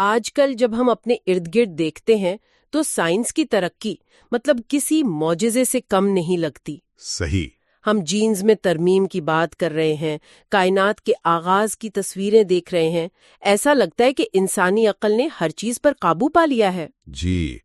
آج کل جب ہم اپنے ارد گرد دیکھتے ہیں تو سائنس کی ترقی کسی معجزے سے کم نہیں لگتی۔ صحیح۔ ہم جینز میں ترمیم کی بات کر رہے ہیں، کائنات کے آغاز کی تصویریں دیکھ رہے ہیں، ایسا لگتا ہے کہ انسانی عقل نے ہر چیز پر قابو پا لیا ہے۔ جی،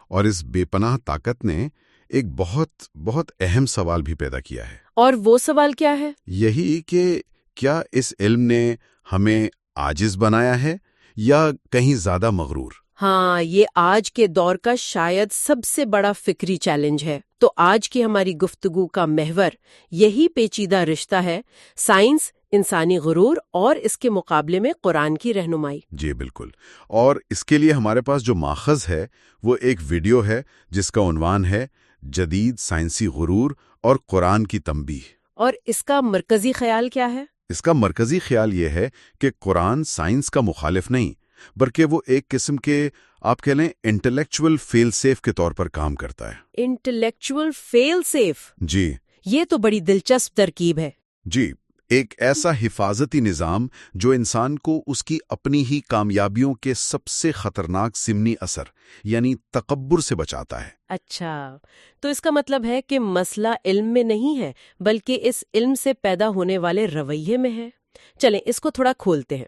اور اس بے پناہ طاقت نے ایک بہت بہت اہم سوال بھی پیدا کیا ہے۔ اور وہ سوال کیا ہے؟ یہی کہ کیا اس علم نے ہمیں عاجز بنایا ہے یا کہیں زیادہ مغرور؟ ہاں، یہ آج کے دور کا شاید سب سے بڑا فکری چیلنج ہے۔ تو آج کی ہماری گفتگو کا محور یہی پیچیدہ رشتہ ہے، سائنس، انسانی غرور اور اس کے مقابلے میں قرآن کی رہنمائی۔ جی بالکل، اور اس کے لیے ہمارے پاس جو ماخذ ہے وہ ایک ویڈیو ہے جس کا عنوان ہے جدید سائنسی غرور اور قرآن کی تنبیہ۔ اور اس کا مرکزی خیال کیا ہے؟ اس کا مرکزی خیال یہ ہے کہ قرآن سائنس کا مخالف نہیں، بلکہ وہ ایک قسم کے آپ کہہ لیں انٹلیکچول فیل سیف کے طور پر کام کرتا ہے۔ Intellectual feel safe? جی، یہ تو بڑی دلچسپ ترکیب ہے۔ جی، ایک ایسا حفاظتی نظام جو انسان کو اس کی اپنی ہی کامیابیوں کے سب سے خطرناک ضمنی اثر یعنی تکبر سے بچاتا ہے۔ اچھا، تو اس کا مطلب ہے کہ مسئلہ علم میں نہیں ہے بلکہ اس علم سے پیدا ہونے والے رویے میں ہے۔ چلیں اس کو تھوڑا کھولتے ہیں۔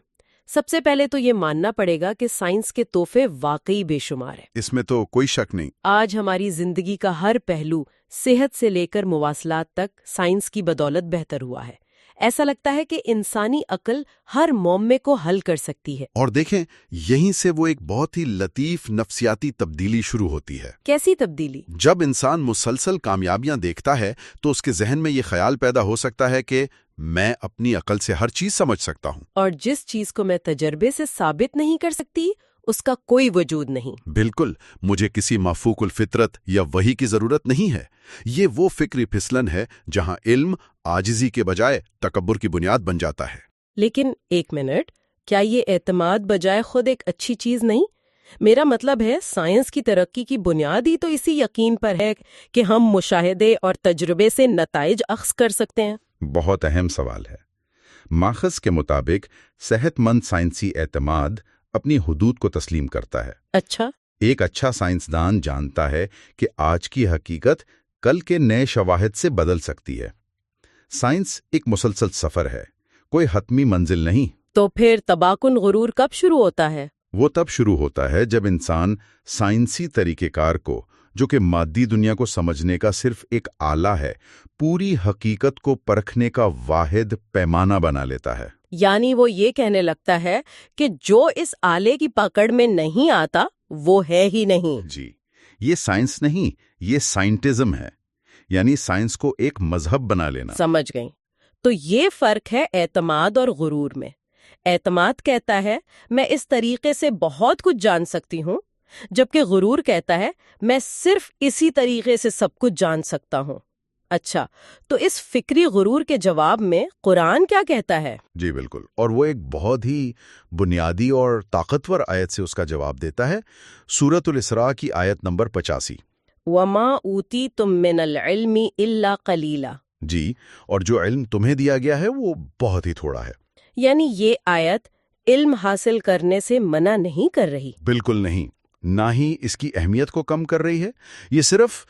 سب سے پہلے تو یہ ماننا پڑے گا کہ سائنس کے تحفے واقعی بے شمار ہیں۔ اس میں تو کوئی شک نہیں۔ آج ہماری زندگی کا ہر پہلو، صحت سے لے کر مواصلات تک، سائنس کی بدولت بہتر ہوا ہے۔ ایسا لگتا ہے کہ انسانی عقل ہر معمے کو حل کر سکتی ہے۔ اور دیکھیں، یہیں سے وہ ایک بہت ہی لطیف نفسیاتی تبدیلی شروع ہوتی ہے۔ کیسی تبدیلی؟ جب انسان مسلسل کامیابیاں دیکھتا ہے تو اس کے ذہن میں یہ خیال پیدا ہو سکتا ہے کہ میں اپنی عقل سے ہر چیز سمجھ سکتا ہوں، اور جس چیز کو میں تجربے سے ثابت نہیں کر سکتی اس کا کوئی وجود نہیں۔ بالکل، مجھے کسی مافوق الفطرت یا وحی کی ضرورت نہیں ہے۔ یہ وہ فکری پھسلن ہے جہاں علم عاجزی کے بجائے تکبر کی بنیاد بن جاتا ہے۔ لیکن ایک منٹ، کیا یہ اعتماد بجائے خود ایک اچھی چیز نہیں؟ میرا مطلب ہے سائنس کی ترقی کی بنیاد ہی تو اسی یقین پر ہے کہ ہم مشاہدے اور تجربے سے نتائج اخذ کر سکتے ہیں۔ بہت اہم سوال ہے۔ ماخذ کے مطابق صحت مند سائنسی اعتماد اپنی حدود کو تسلیم کرتا ہے۔ اچھا، ایک اچھا سائنسدان جانتا ہے کہ آج کی حقیقت کل کے نئے شواہد سے بدل سکتی ہے۔ سائنس ایک مسلسل سفر ہے، کوئی حتمی منزل نہیں۔ تو پھر تباکن غرور کب شروع ہوتا ہے؟ وہ تب شروع ہوتا ہے جب انسان سائنسی طریقہ کار کو، جو کہ مادی دنیا کو سمجھنے کا صرف ایک آلہ ہے، پوری حقیقت کو پرکھنے کا واحد پیمانہ بنا لیتا ہے۔ یعنی وہ یہ کہنے لگتا ہے کہ جو اس آلے کی پکڑ میں نہیں آتا وہ ہے ہی نہیں۔ جی، یہ سائنس نہیں، یہ سائنٹزم ہے، یعنی سائنس کو ایک مذہب بنا لینا۔ سمجھ گئی۔ تو یہ فرق ہے اعتماد اور غرور میں۔ اعتماد کہتا ہے میں اس طریقے سے بہت کچھ جان سکتی ہوں، جبکہ غرور کہتا ہے میں صرف اسی طریقے سے سب کچھ جان سکتا ہوں۔ اچھا، تو اس فکری غرور کے جواب میں قرآن کیا کہتا ہے؟ جی بالکل، اور وہ ایک بہت ہی بنیادی اور طاقتور آیت سے اس کا جواب دیتا ہے۔ سورۃ الاسراء کی آیت نمبر 85۔ وَمَا أُوتِيتُم مِّنَ الْعِلْمِ إِلَّا قَلِيلًا۔ جی، اور جو علم تمہیں دیا گیا ہے وہ بہت ہی تھوڑا ہے۔ یعنی یہ آیت علم حاصل کرنے سے منع نہیں کر رہی؟ بالکل نہیں، نہ ہی اس کی اہمیت کو کم کر رہی ہے، یہ صرف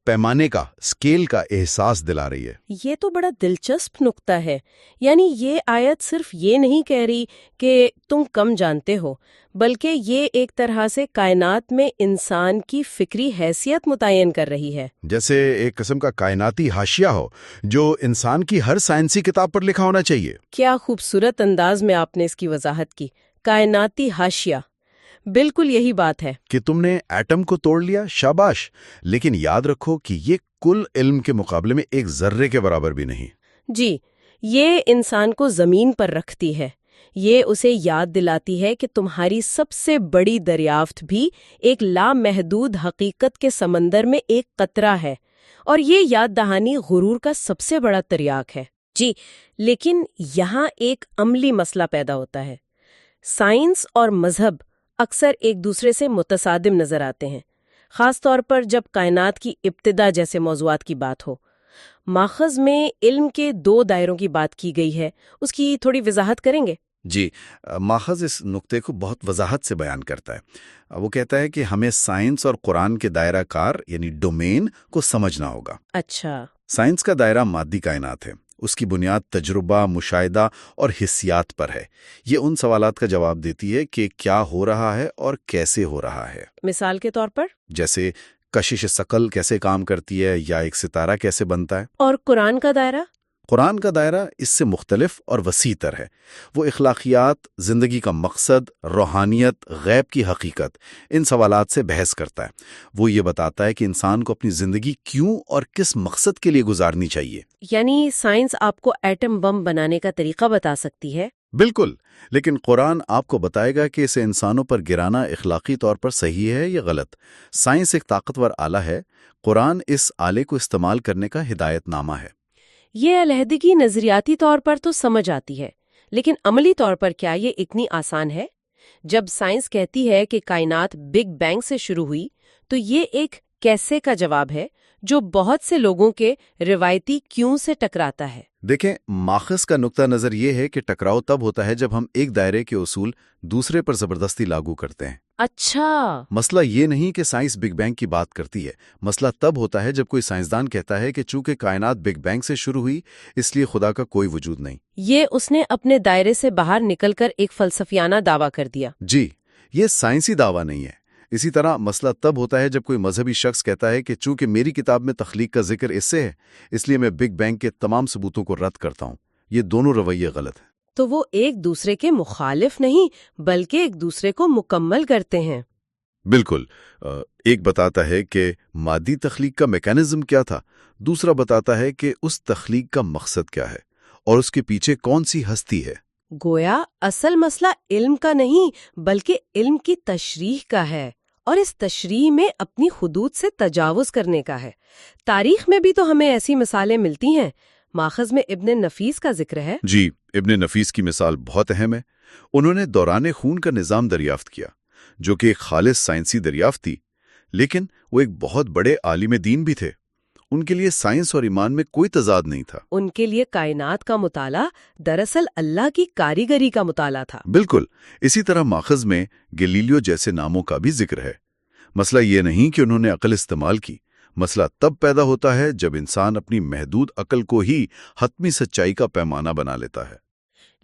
پیمانے کا، اسکیل کا احساس دلا رہی ہے۔ یہ تو بڑا دلچسپ نقطہ ہے۔ یعنی یہ آیت صرف یہ نہیں کہہ رہی کہ تم کم جانتے ہو، بلکہ یہ ایک طرح سے کائنات میں انسان کی فکری حیثیت متعین کر رہی ہے۔ جیسے ایک قسم کا کائناتی حاشیہ ہو جو انسان کی ہر سائنسی کتاب پر لکھا ہونا چاہیے۔ کیا خوبصورت انداز میں آپ نے اس کی وضاحت کی، کائناتی حاشیہ۔ بالکل یہی بات ہے کہ تم نے ایٹم کو توڑ لیا، شاباش، لیکن یاد رکھو کہ یہ کل علم کے مقابلے میں ایک ذرے کے برابر بھی نہیں۔ جی، یہ انسان کو زمین پر رکھتی ہے۔ یہ اسے یاد دلاتی ہے کہ تمہاری سب سے بڑی دریافت بھی ایک لامحدود حقیقت کے سمندر میں ایک قطرہ ہے، اور یہ یاد دہانی غرور کا سب سے بڑا تریاک ہے۔ جی، لیکن یہاں ایک عملی مسئلہ پیدا ہوتا ہے۔ سائنس اور مذہب اکثر ایک دوسرے سے متصادم نظر آتے ہیں، خاص طور پر جب کائنات کی ابتدا جیسے موضوعات کی بات ہو۔ ماخذ میں علم کے دو دائروں کی بات کی گئی ہے، اس کی تھوڑی وضاحت کریں گے؟ جی، ماخذ اس نقطے کو بہت وضاحت سے بیان کرتا ہے۔ وہ کہتا ہے کہ ہمیں سائنس اور قرآن کے دائرہ کار یعنی ڈومین کو سمجھنا ہوگا۔ اچھا، سائنس کا دائرہ مادی کائنات ہے، اس کی بنیاد تجربہ، مشاہدہ اور حسیات پر ہے۔ یہ ان سوالات کا جواب دیتی ہے کہ کیا ہو رہا ہے اور کیسے ہو رہا ہے۔ مثال کے طور پر؟ جیسے کشش ثقل کیسے کام کرتی ہے یا ایک ستارہ کیسے بنتا ہے۔ اور قرآن کا دائرہ؟ قرآن کا دائرہ اس سے مختلف اور وسیع تر ہے۔ وہ اخلاقیات، زندگی کا مقصد، روحانیت، غیب کی حقیقت، ان سوالات سے بحث کرتا ہے۔ وہ یہ بتاتا ہے کہ انسان کو اپنی زندگی کیوں اور کس مقصد کے لیے گزارنی چاہیے۔ یعنی سائنس آپ کو ایٹم بم بنانے کا طریقہ بتا سکتی ہے؟ بالکل، لیکن قرآن آپ کو بتائے گا کہ اسے انسانوں پر گرانا اخلاقی طور پر صحیح ہے یا غلط۔ سائنس ایک طاقتور آلہ ہے، قرآن اس آلے کو استعمال کرنے کا ہدایت نامہ ہے۔ یہ علیحدگی نظریاتی طور پر تو سمجھ آتی ہے، لیکن عملی طور پر کیا یہ اتنی آسان ہے؟ جب سائنس کہتی ہے کہ کائنات بگ بینگ سے شروع ہوئی، تو یہ ایک کیسے کا جواب ہے جو بہت سے لوگوں کے روایتی کیوں سے ٹکراتا ہے۔ دیکھیں، ماخذ کا نقطہ نظر یہ ہے کہ ٹکراؤ تب ہوتا ہے جب ہم ایک دائرے کے اصول دوسرے پر زبردستی لاگو کرتے ہیں۔ اچھا، مسئلہ یہ نہیں کہ سائنس بگ بینگ کی بات کرتی ہے، مسئلہ تب ہوتا ہے جب کوئی سائنسدان کہتا ہے کہ چونکہ کائنات بگ بینگ سے شروع ہوئی اس لیے خدا کا کوئی وجود نہیں۔ یہ اس نے اپنے دائرے سے باہر نکل کر ایک فلسفیانہ دعویٰ کر دیا۔ جی، یہ سائنسی دعویٰ نہیں ہے۔ اسی طرح مسئلہ تب ہوتا ہے جب کوئی مذہبی شخص کہتا ہے کہ چونکہ میری کتاب میں تخلیق کا ذکر اس سے ہے اس لیے میں بگ بینگ کے تمام ثبوتوں کو رد کرتا ہوں۔ یہ دونوں رویے غلط ہیں۔ تو وہ ایک دوسرے کے مخالف نہیں بلکہ ایک دوسرے کو مکمل کرتے ہیں۔ بالکل، ایک بتاتا ہے کہ مادی تخلیق کا میکانزم کیا تھا، دوسرا بتاتا ہے کہ اس تخلیق کا مقصد کیا ہے اور اس کے پیچھے کون سی ہستی ہے۔ گویا اصل مسئلہ علم کا نہیں بلکہ علم کی تشریح کا ہے، اور اس تشریح میں اپنی حدود سے تجاوز کرنے کا ہے۔ تاریخ میں بھی تو ہمیں ایسی مثالیں ملتی ہیں۔ ماخذ میں ابن نفیس کا ذکر ہے۔ جی، ابن نفیس کی مثال بہت اہم ہے۔ انہوں نے دوران خون کا نظام دریافت کیا جو کہ ایک خالص سائنسی دریافت تھی، لیکن وہ ایک بہت بڑے عالم دین بھی تھے۔ ان کے لیے سائنس اور ایمان میں کوئی تضاد نہیں تھا۔ ان کے لیے کائنات کا مطالعہ دراصل اللہ کی کاریگری کا مطالعہ تھا۔ بالکل، اسی طرح ماخذ میں گیلیلیو جیسے ناموں کا بھی ذکر ہے۔ مسئلہ یہ نہیں کہ انہوں نے عقل استعمال کی، مسئلہ تب پیدا ہوتا ہے جب انسان اپنی محدود عقل کو ہی حتمی سچائی کا پیمانہ بنا لیتا ہے۔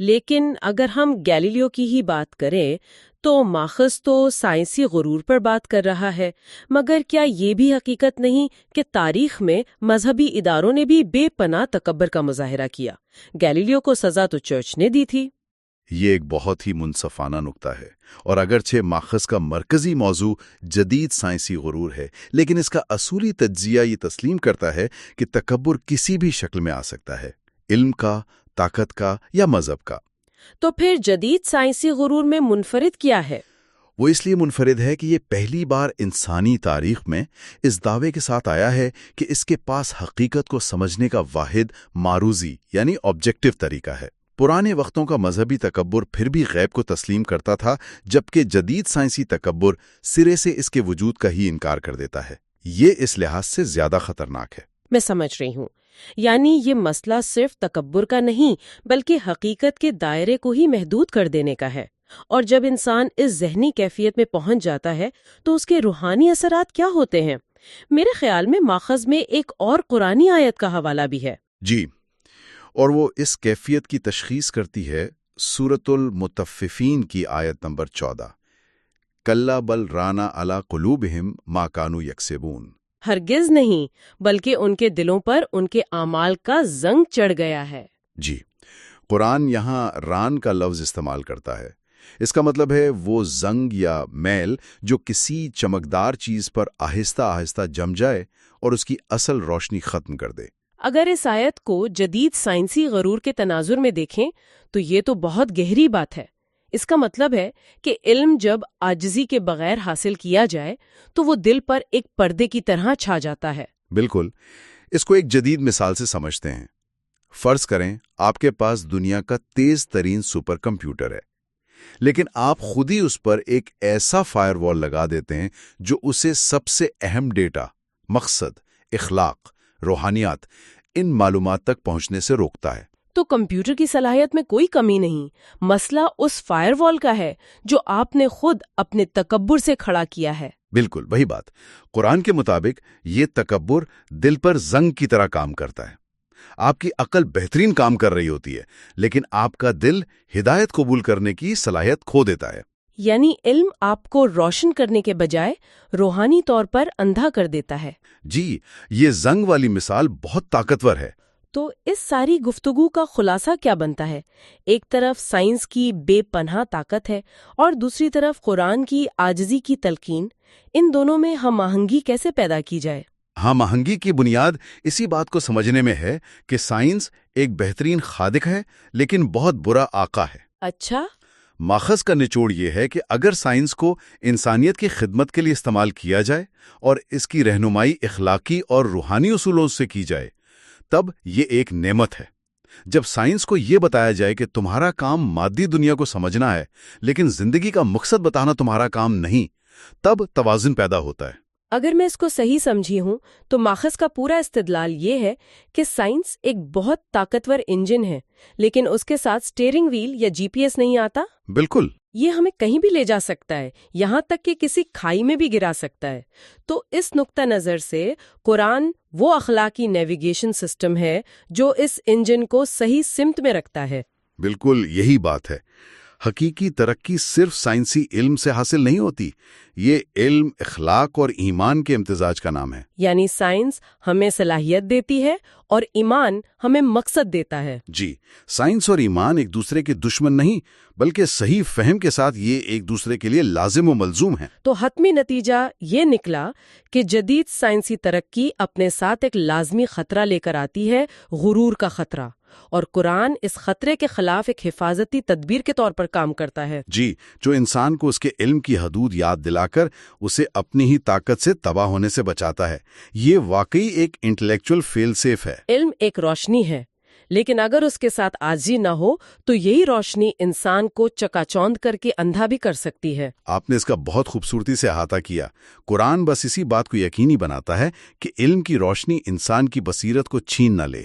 لیکن اگر ہم گیلیلیو کی ہی بات کریں تو ماخذ تو سائنسی غرور پر بات کر رہا ہے، مگر کیا یہ بھی حقیقت نہیں کہ تاریخ میں مذہبی اداروں نے بھی بے پناہ تکبر کا مظاہرہ کیا؟ گیلیلیو کو سزا تو چرچ نے دی تھی۔ یہ ایک بہت ہی منصفانہ نکتہ ہے، اور اگرچہ ماخذ کا مرکزی موضوع جدید سائنسی غرور ہے، لیکن اس کا اصولی تجزیہ یہ تسلیم کرتا ہے کہ تکبر کسی بھی شکل میں آ سکتا ہے، علم کا، طاقت کا یا مذہب کا۔ تو پھر جدید سائنسی غرور میں منفرد کیا ہے؟ وہ اس لیے منفرد ہے کہ یہ پہلی بار انسانی تاریخ میں اس دعوے کے ساتھ آیا ہے کہ اس کے پاس حقیقت کو سمجھنے کا واحد معروضی یعنی آبجیکٹو طریقہ ہے۔ پرانے وقتوں کا مذہبی تکبر پھر بھی غیب کو تسلیم کرتا تھا، جبکہ جدید سائنسی تکبر سرے سے اس کے وجود کا ہی انکار کر دیتا ہے۔ یہ اس لحاظ سے زیادہ خطرناک ہے۔ میں سمجھ رہی ہوں، یعنی یہ مسئلہ صرف تکبر کا نہیں بلکہ حقیقت کے دائرے کو ہی محدود کر دینے کا ہے، اور جب انسان اس ذہنی کیفیت میں پہنچ جاتا ہے تو اس کے روحانی اثرات کیا ہوتے ہیں؟ میرے خیال میں ماخذ میں ایک اور قرآنی آیت کا حوالہ بھی ہے۔ جی، اور وہ اس کیفیت کی تشخیص کرتی ہے سورۃ المطففین کی آیت نمبر 14، کلا بل رانا علی قلوبہم ما کانوا یکسبون۔ ہرگز نہیں، بلکہ ان کے دلوں پر ان کے اعمال کا زنگ چڑھ گیا ہے۔ جی، قرآن یہاں ران کا لفظ استعمال کرتا ہے۔ اس کا مطلب ہے وہ زنگ یا میل جو کسی چمکدار چیز پر آہستہ آہستہ جم جائے اور اس کی اصل روشنی ختم کر دے۔ اگر اس آیت کو جدید سائنسی غرور کے تناظر میں دیکھیں تو یہ تو بہت گہری بات ہے۔ اس کا مطلب ہے کہ علم جب عاجزی کے بغیر حاصل کیا جائے تو وہ دل پر ایک پردے کی طرح چھا جاتا ہے۔ بالکل، اس کو ایک جدید مثال سے سمجھتے ہیں۔ فرض کریں آپ کے پاس دنیا کا تیز ترین سپر کمپیوٹر ہے، لیکن آپ خود ہی اس پر ایک ایسا فائر وال لگا دیتے ہیں جو اسے سب سے اہم ڈیٹا، مقصد، اخلاق، روحانیات، ان معلومات تک پہنچنے سے روکتا ہے۔ تو کمپیوٹر کی صلاحیت میں کوئی کمی نہیں، مسئلہ اس فائر وال کا ہے جو آپ نے خود اپنے تکبر سے کھڑا کیا ہے۔ بالکل وہی بات۔ قرآن کے مطابق یہ تکبر دل پر زنگ کی طرح کام کرتا ہے۔ آپ کی عقل بہترین کام کر رہی ہوتی ہے، لیکن آپ کا دل ہدایت قبول کرنے کی صلاحیت کھو دیتا ہے۔ یعنی علم آپ کو روشن کرنے کے بجائے روحانی طور پر اندھا کر دیتا ہے۔ جی، یہ زنگ والی مثال بہت طاقتور ہے۔ تو اس ساری گفتگو کا خلاصہ کیا بنتا ہے؟ ایک طرف سائنس کی بے پناہ طاقت ہے اور دوسری طرف قرآن کی عاجزی کی تلقین۔ ان دونوں میں ہم آہنگی کیسے پیدا کی جائے؟ ہم آہنگی کی بنیاد اسی بات کو سمجھنے میں ہے کہ سائنس ایک بہترین خالق ہے لیکن بہت برا آقا ہے۔ اچھا، ماخذ کا نچوڑ یہ ہے کہ اگر سائنس کو انسانیت کی خدمت کے لیے استعمال کیا جائے اور اس کی رہنمائی اخلاقی اور روحانی اصولوں سے کی جائے تب یہ ایک نعمت ہے۔ جب سائنس کو یہ بتایا جائے کہ تمہارا کام مادی دنیا کو سمجھنا ہے لیکن زندگی کا مقصد بتانا تمہارا کام نہیں، تب توازن پیدا ہوتا ہے۔ اگر میں اس کو صحیح سمجھی ہوں تو ماخذ کا پورا استدلال یہ ہے کہ سائنس ایک بہت طاقتور انجن ہے لیکن اس کے ساتھ سٹیئرنگ ویل یا جی پی ایس نہیں آتا۔ بالکل، یہ ہمیں کہیں بھی لے جا سکتا ہے، یہاں تک کہ کسی کھائی میں بھی گرا سکتا ہے۔ تو اس نقطہ نظر سے قرآن وہ اخلاقی نیویگیشن سسٹم ہے جو اس انجن کو صحیح سمت میں رکھتا ہے۔ بالکل یہی بات ہے۔ حقیقی ترقی صرف سائنسی علم سے حاصل نہیں ہوتی، یہ علم، اخلاق اور ایمان کے امتزاج کا نام ہے۔ یعنی سائنس ہمیں صلاحیت دیتی ہے اور ایمان ہمیں مقصد دیتا ہے۔ جی، سائنس اور ایمان ایک دوسرے کے دشمن نہیں بلکہ صحیح فہم کے ساتھ یہ ایک دوسرے کے لیے لازم و ملزوم ہیں۔ تو حتمی نتیجہ یہ نکلا کہ جدید سائنسی ترقی اپنے ساتھ ایک لازمی خطرہ لے کر آتی ہے، غرور کا خطرہ، اور قرآن اس خطرے کے خلاف ایک حفاظتی تدبیر کے طور پر کام کرتا ہے۔ جی، جو انسان کو اس کے علم کی حدود یاد دلا کر اسے اپنی ہی طاقت سے تباہ ہونے سے بچاتا ہے۔ یہ واقعی ایک انٹلیکچوئل فیل سیف ہے۔ علم ایک روشنی ہے، لیکن اگر اس کے ساتھ عاجزی نہ ہو تو یہی روشنی انسان کو چکا چوند کر کے اندھا بھی کر سکتی ہے۔ آپ نے اس کا بہت خوبصورتی سے احاطہ کیا۔ قرآن بس اسی بات کو یقینی بناتا ہے کہ علم کی روشنی انسان کی بصیرت کو چھین نہ لے۔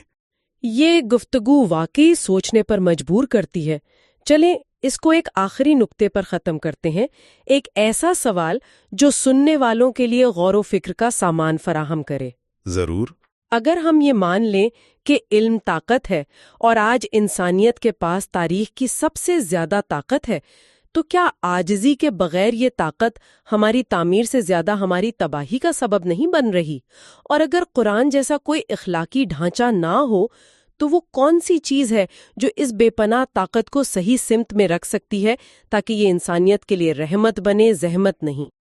یہ گفتگو واقعی سوچنے پر مجبور کرتی ہے۔ چلیں اس کو ایک آخری نقطے پر ختم کرتے ہیں، ایک ایسا سوال جو سننے والوں کے لیے غور و فکر کا سامان فراہم کرے۔ ضرور۔ اگر ہم یہ مان لیں کہ علم طاقت ہے اور آج انسانیت کے پاس تاریخ کی سب سے زیادہ طاقت ہے، تو کیا عاجزی کے بغیر یہ طاقت ہماری تعمیر سے زیادہ ہماری تباہی کا سبب نہیں بن رہی؟ اور اگر قرآن جیسا کوئی اخلاقی ڈھانچہ نہ ہو تو وہ کون سی چیز ہے جو اس بے پناہ طاقت کو صحیح سمت میں رکھ سکتی ہے تاکہ یہ انسانیت کے لیے رحمت بنے، زحمت نہیں؟